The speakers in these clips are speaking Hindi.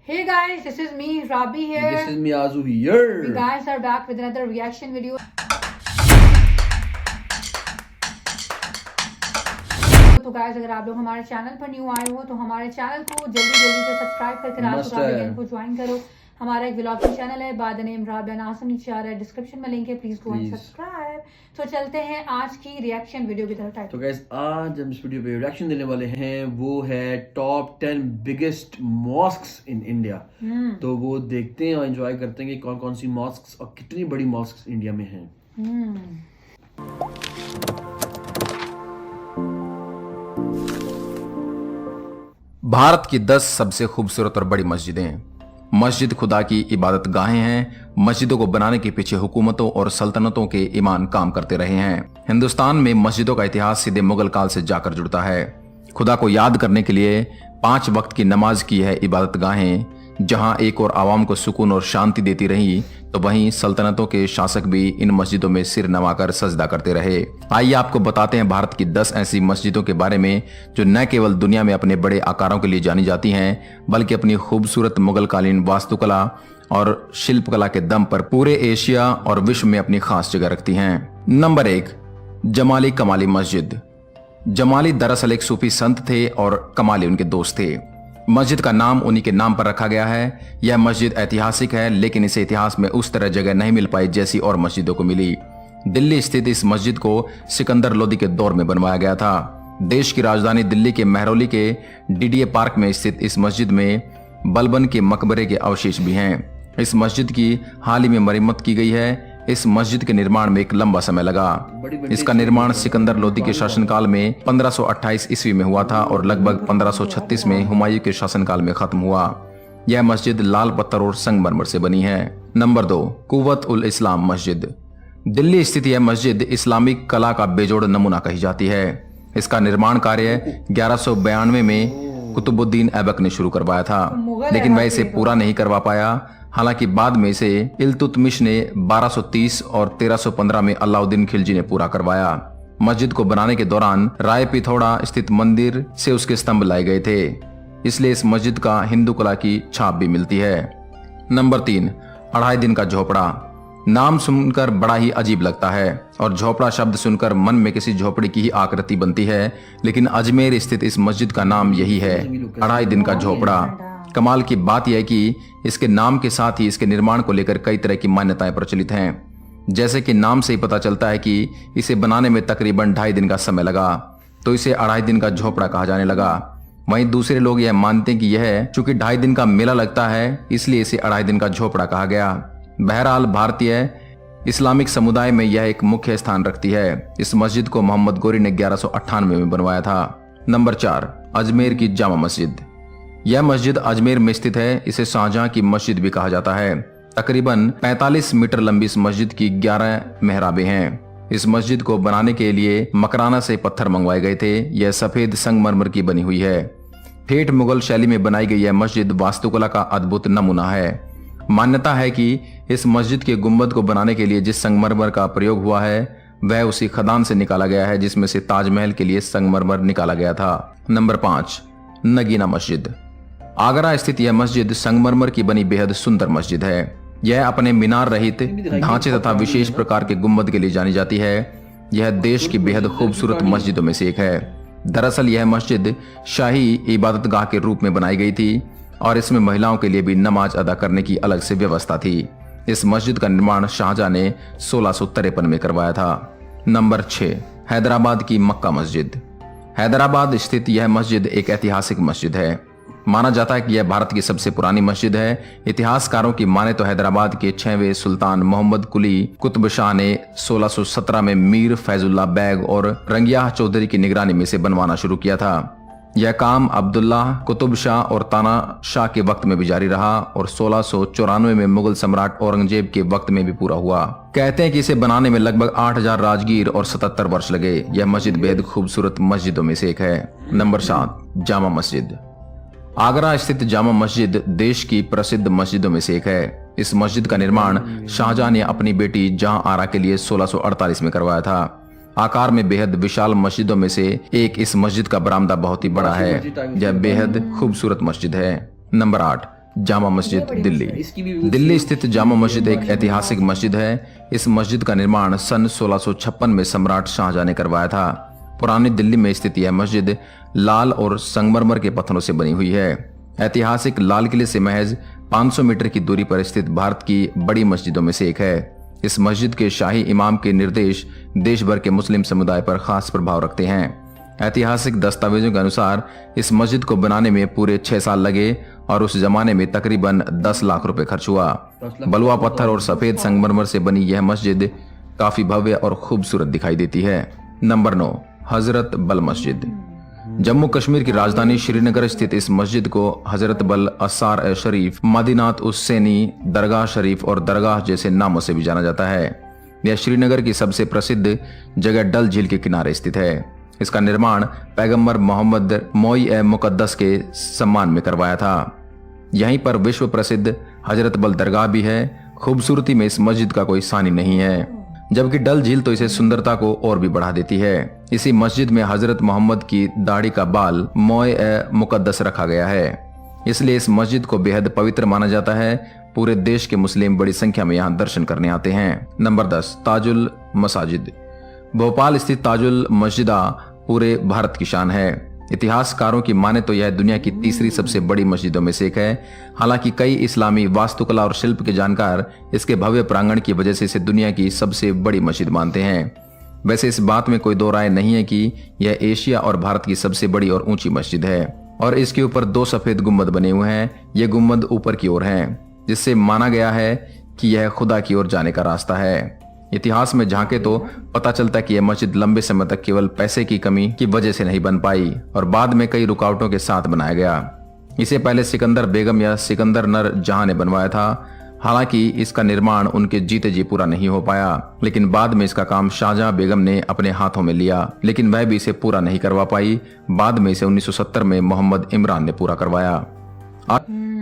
Hey guys, this is me, Rabi here. This is me, Azu here. We guys are back with another reaction video. तो गाइस अगर आप लोग हमारे चैनल पर न्यू आए हो तो हमारे चैनल को जल्दी से सब्सक्राइब करके रात को ज्वाइन करो। हमारा एक व्लॉगिंग चैनल है बाय द नेम राबिया नासिम, नीचे आ रहा है डिस्क्रिप्शन में लिंक है, प्लीज गो एंड सब्सक्राइब। तो चलते हैं आज की रिएक्शन वीडियो की तरफ। तो गाइस आज हम इस वीडियो पे रिएक्शन देने वाले हैं, वो है top 10 biggest mosques in India. तो वो देखते हैं और एंजॉय करते हैं कि कौन कौन सी मॉस्क्स और कितनी बड़ी मॉस्क्स इंडिया में हैं। भारत की 10 सबसे खूबसूरत और बड़ी मस्जिदें। मस्जिद खुदा की इबादत गाहें हैं। मस्जिदों को बनाने के पीछे हुकूमतों और सल्तनतों के ईमान काम करते रहे हैं। हिंदुस्तान में मस्जिदों का इतिहास सीधे मुगल काल से जाकर जुड़ता है। खुदा को याद करने के लिए 5 वक्त की नमाज की है इबादत गाहें, जहां एक और आवाम को सुकून और शांति देती रही, तो वहीं सल्तनतों के शासक भी इन मस्जिदों में सिर नवाकर सजदा करते रहे। आइए आपको बताते हैं भारत की 10 ऐसी मस्जिदों के बारे में जो न केवल दुनिया में अपने बड़े आकारों के लिए जानी जाती हैं, बल्कि अपनी खूबसूरत मुगलकालीन वास्तुकला और शिल्पकला के दम पर पूरे एशिया और विश्व में अपनी खास जगह रखती हैं। नंबर 1, जमाली कमाली मस्जिद। जमाली दरअसल एक सूफी संत थे और कमाली उनके दोस्त थे। मस्जिद का नाम उन्हीं के नाम पर रखा गया है। यह मस्जिद ऐतिहासिक है, लेकिन इसे इतिहास में उस तरह जगह नहीं मिल पाई जैसी और मस्जिदों को मिली। दिल्ली स्थित इस मस्जिद को सिकंदर लोदी के दौर में बनवाया गया था। देश की राजधानी दिल्ली के महरौली के डीडीए पार्क में स्थित इस मस्जिद में बलबन के मकबरे के अवशेष भी हैं। इस मस्जिद की हाल ही में मरम्मत की गई है। इस मस्जिद के निर्माण में एक लंबा समय लगा। इसका निर्माण सिकंदर लोदी के शासनकाल में 1528 ईस्वी में हुआ था और लगभग 1536 में हुमायूं के शासनकाल में खत्म हुआ। यह मस्जिद लाल पत्थर और संगमरमर से बनी है। नंबर 2, कुव्वत उल इस्लाम मस्जिद। दिल्ली स्थित यह मस्जिद इस्लामिक कला का बेजोड़ नमूना कही जाती है। इसका निर्माण कार्य 1192 में कुतुबुद्दीन ऐबक ने शुरू करवाया था, लेकिन वह इसे पूरा नहीं करवा पाया। हालांकि बाद में इसे इल्तुतमिश ने 1230 और 1315 में अलाउद्दीन खिलजी ने पूरा करवाया। मस्जिद को बनाने के दौरान राय पिथौड़ा स्थित मंदिर से उसके स्तंभ लाए गए थे, इसलिए इस मस्जिद का हिंदू कला की छाप भी मिलती है। नंबर 3, 2.5 दिन का झोपड़ा। नाम सुनकर बड़ा ही अजीब लगता है और झोपड़ा शब्द सुनकर मन में किसी झोपड़ी की ही आकृति बनती है, लेकिन अजमेर स्थित इस मस्जिद का नाम यही है, 2.5 दिन का झोपड़ा। कमाल की बात यह है कि इसके नाम के साथ ही इसके निर्माण को लेकर कई तरह की मान्यताएं प्रचलित हैं। जैसे कि नाम से ही पता चलता है कि इसे बनाने में तकरीबन 2.5 दिन का समय लगा, तो इसे 2.5 दिन का झोपड़ा कहा जाने लगा। वहीं दूसरे लोग यह मानते हैं कि यह चूंकि 2.5 दिन का मेला लगता है, इसलिए इसे 2.5 दिन का झोपड़ा कहा गया। बहरहाल भारतीय इस्लामिक समुदाय में यह एक मुख्य स्थान रखती है। इस मस्जिद को मोहम्मद गोरी ने 1198 में बनवाया था। नंबर 4, अजमेर की जामा मस्जिद। यह मस्जिद अजमेर में स्थित है। इसे शाहजहां की मस्जिद भी कहा जाता है। तकरीबन 45 मीटर लंबी इस मस्जिद की 11 मेहराबें हैं। इस मस्जिद को बनाने के लिए मकराना से पत्थर मंगवाए गए थे। यह सफेद संगमरमर की बनी हुई है। ठेठ मुगल शैली में बनाई गई यह मस्जिद वास्तुकला का अद्भुत नमूना है। मान्यता है कि इस मस्जिद के गुंबद को बनाने के लिए जिस संगमरमर का प्रयोग हुआ है, वह उसी खदान से निकाला गया है जिसमें से ताजमहल के लिए संगमरमर निकाला गया था। नंबर 5, नगीना मस्जिद। आगरा स्थित यह मस्जिद संगमरमर की बनी बेहद सुंदर मस्जिद है। यह अपने मीनार रहित ढांचे तथा विशेष प्रकार के गुंबद के लिए जानी जाती है। यह देश की बेहद खूबसूरत मस्जिदों में से एक है। दरअसल यह मस्जिद शाही इबादतगाह के रूप में बनाई गई थी और इसमें महिलाओं के लिए भी नमाज अदा करने की अलग से व्यवस्था थी। इस मस्जिद का निर्माण शाहजहां ने 1653 में करवाया था। नंबर 6, हैदराबाद की मक्का मस्जिद। हैदराबाद स्थित यह मस्जिद एक ऐतिहासिक मस्जिद है। माना जाता है कि यह भारत की सबसे पुरानी मस्जिद है। इतिहासकारों की माने तो हैदराबाद के 6वें सुल्तान मोहम्मद कुली कुतुब शाह ने 1617 में मीर फैजुल्ला बैग और रंगियाह चौधरी की निगरानी में से बनवाना शुरू किया था। यह काम अब्दुल्लाह कुतुब शाह और ताना शाह के वक्त में भी जारी रहा और 1694 में मुगल सम्राट औरंगजेब के वक्त में भी पूरा हुआ। कहते हैं कि इसे बनाने में लगभग 8000 राजगीर और 77 वर्ष लगे। यह मस्जिद बेहद खूबसूरत मस्जिदों में से एक है। नंबर 7, जामा मस्जिद। आगरा स्थित जामा मस्जिद देश की प्रसिद्ध मस्जिदों में से एक है। इस मस्जिद का निर्माण शाहजहां ने अपनी बेटी जहां आरा के लिए 1648 में करवाया था। आकार में बेहद विशाल मस्जिदों में से एक इस मस्जिद का बरामदा बहुत ही बड़ा है। यह बेहद खूबसूरत मस्जिद है। नंबर 8, जामा मस्जिद बड़ी दिल्ली। इसकी भी दिल्ली स्थित जामा मस्जिद एक ऐतिहासिक मस्जिद है। इस मस्जिद का निर्माण सन 1656 में सम्राट शाहजहां ने करवाया था। पुरानी दिल्ली में स्थित यह मस्जिद लाल और संगमरमर के पत्थरों से बनी हुई है। ऐतिहासिक लाल किले से महज 500 मीटर की दूरी पर स्थित भारत की बड़ी मस्जिदों में से एक है। इस मस्जिद के शाही इमाम के निर्देश देश भर के मुस्लिम समुदाय पर खास प्रभाव रखते हैं। ऐतिहासिक दस्तावेजों के अनुसार इस मस्जिद को बनाने में पूरे 6 साल लगे और उस जमाने में तकरीबन 10 लाख रुपए खर्च हुआ। बलुआ पत्थर और सफेद संगमरमर से बनी यह मस्जिद काफी भव्य और खूबसूरत दिखाई देती है। नंबर 9, हजरत बल मस्जिद। जम्मू कश्मीर की राजधानी श्रीनगर स्थित इस मस्जिद को हजरत बल, असार ए शरीफ, मदीनात उस्सैनी, दरगाह शरीफ और दरगाह जैसे नामों से भी जाना जाता है। यह श्रीनगर की सबसे प्रसिद्ध जगह डल झील के किनारे स्थित है। इसका निर्माण पैगंबर मोहम्मद मोई ए मुकद्दस के सम्मान में करवाया था। यहीं पर विश्व प्रसिद्ध हजरत बल दरगाह भी है। खूबसूरती में इस मस्जिद का कोई सानी नहीं है, जबकि डल झील तो इसे सुंदरता को और भी बढ़ा देती है। इसी मस्जिद में हजरत मोहम्मद की दाढ़ी का बाल मोए ए मुकद्दस रखा गया है, इसलिए इस मस्जिद को बेहद पवित्र माना जाता है। पूरे देश के मुस्लिम बड़ी संख्या में यहाँ दर्शन करने आते हैं। नंबर 10, ताजुल मसाजिद। भोपाल स्थित ताजुल मस्जिदा पूरे भारत की शान है। इतिहासकारों की माने तो यह दुनिया की तीसरी सबसे बड़ी मस्जिदों में से एक है। हालांकि कई इस्लामी वास्तुकला और शिल्प के जानकार इसके भव्य प्रांगण की वजह से इसे दुनिया की सबसे बड़ी मस्जिद मानते हैं। वैसे इस बात में कोई दो राय नहीं है कि यह एशिया और भारत की सबसे बड़ी और ऊंची मस्जिद है और इसके ऊपर 2 सफेद गुम्बद बने हुए हैं। ये गुम्बद ऊपर की ओर हैं, जिससे माना गया है कि यह खुदा की ओर जाने का रास्ता है। इतिहास में झांके तो पता चलता कि यह मस्जिद लंबे समय तक केवल पैसे की कमी की वजह से नहीं बन पाई और बाद में कई रुकावटों के साथ बनाया गया। इसे पहले सिकंदर बेगम या सिकंदर नर जहां ने बनवाया था। हालांकि इसका निर्माण उनके जीते जी पूरा नहीं हो पाया, लेकिन बाद में इसका काम शाहजहां बेगम ने अपने हाथों में लिया, लेकिन वह भी इसे पूरा नहीं करवा पाई। बाद में इसे 1970 में मोहम्मद इमरान ने पूरा करवाया।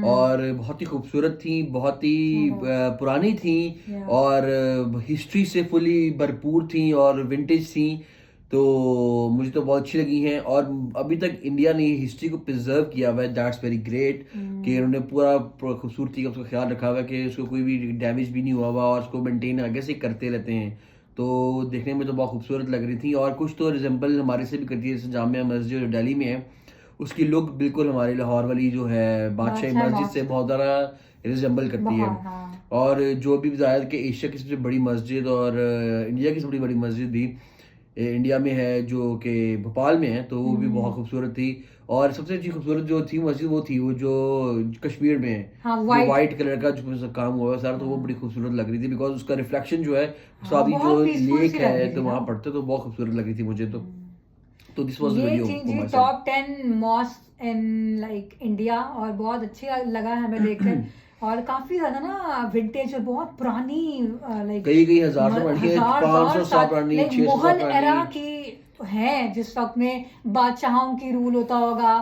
और बहुत ही खूबसूरत थी, बहुत ही पुरानी थी और हिस्ट्री से फुली भरपूर थी और विंटेज थी, तो मुझे तो बहुत अच्छी लगी हैं। और अभी तक इंडिया ने हिस्ट्री को प्रिजर्व किया हुआ है, दैट्स वेरी ग्रेट कि उन्होंने पूरा खूबसूरती का उसका ख्याल रखा हुआ है कि उसको कोई भी डैमेज भी नहीं हुआ हुआ और उसको मेंटेन आगे से करते रहते हैं। तो देखने में तो बहुत खूबसूरत लग रही थी और कुछ तो रिजेंबल हमारे से भी करती है, जैसे जामिया मस्जिद जो दिल्ली में है उसकी लुक बिल्कुल हमारे लाहौर वाली जो है बादशाही मस्जिद से बहुत ज़्यादा रिजेंबल करती है। और जो भी जाहिर कि एशिया की सबसे बड़ी मस्जिद और इंडिया की सबसे बड़ी मस्जिद भी इंडिया में है जो कि भोपाल में है, तो वो भी बहुत खूबसूरत थी। और सबसे अच्छी खूबसूरत जो थी मस्जिद वो थी वो जो कश्मीर में है, जो वाइट कलर का जो काम हुआ है सारा, तो वो बड़ी खूबसूरत लग रही थी बिकॉज उसका रिफ्लेक्शन जो है सारी जो लेक है तो वहाँ पड़ते तो बहुत खूबसूरत लग रही थी मुझे तो दिस वाज वीडियो ये top 10 mosque in like India और बहुत अच्छी लगा हमें देखकर और काफी ज्यादा ना विंटेज और बहुत पुरानी लाइक कई हजार से बढ़ी है, 500 साल पुरानी, 600 मुगल एरा की है जिस वक्त में बादशाहों की रूल होता होगा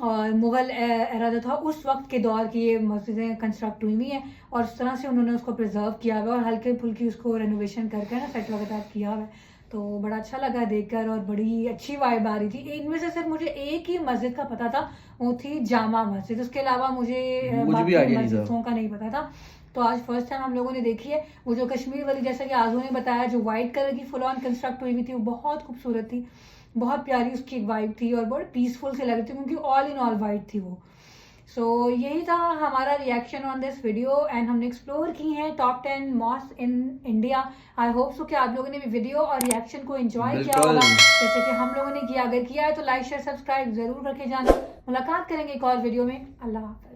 और मुगल एरा जो था उस वक्त के दौर की ये मस्जिदें कंस्ट्रक्ट हुई हैं और उस तरह से उन्होंने उसको प्रिजर्व किया हुआ और हल्के फुल्की उसको रेनोवेशन करके ना सेट वगैरह किया हुआ है, तो बड़ा अच्छा लगा देखकर और बड़ी अच्छी वाइब आ रही थी। इनमें से सिर्फ मुझे एक ही मस्जिद का पता था, वो थी जामा मस्जिद, उसके अलावा मुझे मस्जिदों का नहीं पता था। तो आज फर्स्ट टाइम हम लोगों ने देखी है वो जो कश्मीर वाली, जैसा कि आजू ने बताया, जो व्हाइट कलर की फुल ऑन कंस्ट्रक्ट हुई हुई थी, वो बहुत खूबसूरत थी, बहुत प्यारी उसकी एक वाइब थी और बहुत पीसफुल से लग रही थी क्योंकि ऑल इन ऑल वाइट थी वो। सो यही था हमारा reaction on this video and हमने एक्सप्लोर की हैं top 10 mosque in India. I hope so कि आप लोगों ने भी वीडियो और रिएक्शन को एंजॉय किया होगा जैसे कि हम लोगों ने किया। अगर किया है तो लाइक शेयर सब्सक्राइब जरूर रखे जाना। मुलाकात करेंगे एक और वीडियो में। अल्लाह हाफ़िज़।